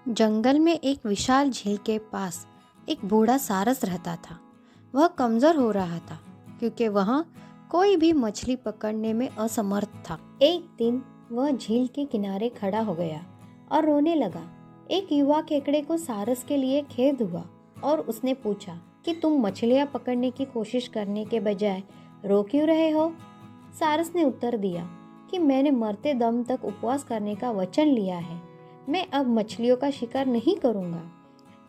जंगल में एक विशाल झील के पास एक बूढ़ा सारस रहता था। वह कमजोर हो रहा था क्योंकि वहाँ कोई भी मछली पकड़ने में असमर्थ था। एक दिन वह झील के किनारे खड़ा हो गया और रोने लगा। एक युवा केकड़े को सारस के लिए खेद हुआ और उसने पूछा कि तुम मछलियाँ पकड़ने की कोशिश करने के बजाय रो क्यों रहे हो? सारस ने उत्तर दिया कि मैंने मरते दम तक उपवास करने का वचन लिया है। मैं अब मछलियों का शिकार नहीं करूंगा।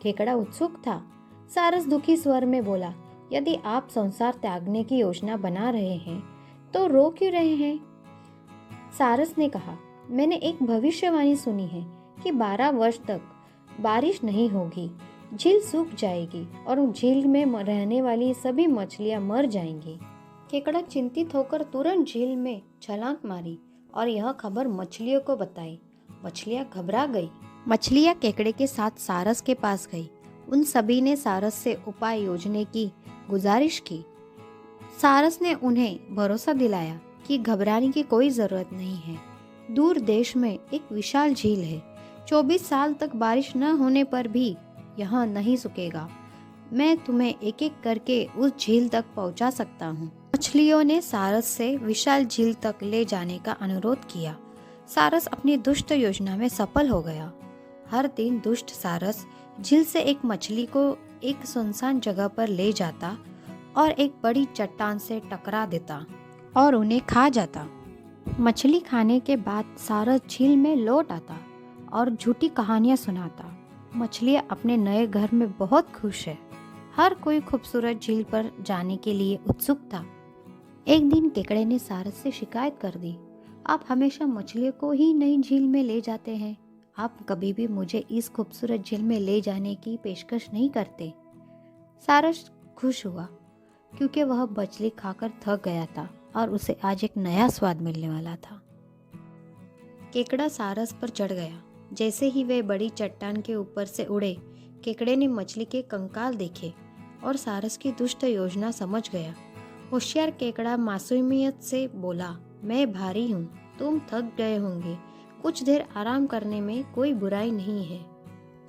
केकड़ा उत्सुक था। सारस दुखी स्वर में बोला, यदि आप संसार त्यागने की योजना बना रहे हैं तो रो क्यों रहे हैं? सारस ने कहा, मैंने एक भविष्यवाणी सुनी है कि 12 वर्ष तक बारिश नहीं होगी, झील सूख जाएगी और झील में रहने वाली सभी मछलियां मर जाएंगी। केकड़ा चिंतित होकर तुरंत झील में छलांग मारी और यह खबर मछलियों को बताई। मछलियाँ घबरा गई। मछलियाँ केकड़े के साथ सारस के पास गई। उन सभी ने सारस से उपाय योजने की गुजारिश की। सारस ने उन्हें भरोसा दिलाया कि घबराने की कोई जरूरत नहीं है। दूर देश में एक विशाल झील है। 24 साल तक बारिश न होने पर भी यहाँ नहीं सूखेगा। मैं तुम्हें एक एक करके उस झील तक पहुँचा सकता हूँ। मछलियों ने सारस से विशाल झील तक ले जाने का अनुरोध किया। सारस अपनी दुष्ट योजना में सफल हो गया। हर दिन दुष्ट सारस झील से एक मछली को एक सुनसान जगह पर ले जाता और एक बड़ी चट्टान से टकरा देता और उन्हें खा जाता। मछली खाने के बाद सारस झील में लौट आता और झूठी कहानियां सुनाता। मछलियां अपने नए घर में बहुत खुश है। हर कोई खूबसूरत झील पर जाने के लिए उत्सुक था। एक दिन केकड़े ने सारस से शिकायत कर दी, आप हमेशा मछलियों को ही नई झील में ले जाते हैं। आप कभी भी मुझे इस खूबसूरत झील में ले जाने की पेशकश नहीं करते। सारस खुश हुआ क्योंकि वह मछली खाकर थक गया था और उसे आज एक नया स्वाद मिलने वाला था। केकड़ा सारस पर चढ़ गया। जैसे ही वे बड़ी चट्टान के ऊपर से उड़े, केकड़े ने मछली के कंकाल देखे और सारस की दुष्ट योजना समझ गया। होशियार केकड़ा मासूमियत से बोला, मैं भारी हूँ, तुम थक गए होंगे, कुछ देर आराम करने में कोई बुराई नहीं है।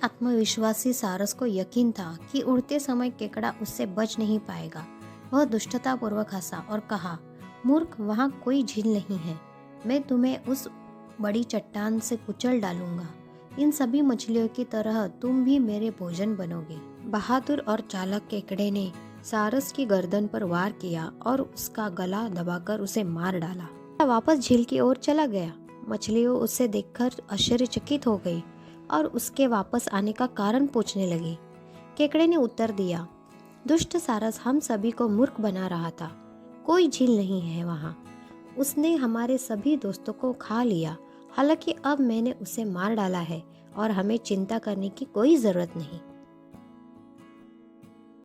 आत्मविश्वासी सारस को यकीन था कि उड़ते समय केकड़ा उससे बच नहीं पाएगा। वह दुष्टता पूर्वक हंसा और कहा, मूर्ख, वहाँ कोई झील नहीं है। मैं तुम्हें उस बड़ी चट्टान से कुचल डालूंगा। इन सभी मछलियों की तरह तुम भी मेरे भोजन बनोगे। बहादुर और चालाक केकड़े ने सारस की गर्दन पर वार किया और उसका गला दबाकर उसे मार डाला। वापस झील की ओर चला गया। मछलियों उसे देखकर आश्चर्यचकित हो गई और उसके वापस आने का कारण पूछने लगी। केकड़े ने उत्तर दिया, दुष्ट सारस हम सभी को मूर्ख बना रहा था। कोई झील नहीं है वहाँ। उसने हमारे सभी दोस्तों को खा लिया। हालांकि अब मैंने उसे मार डाला है और हमें चिंता करने की कोई जरूरत नहीं।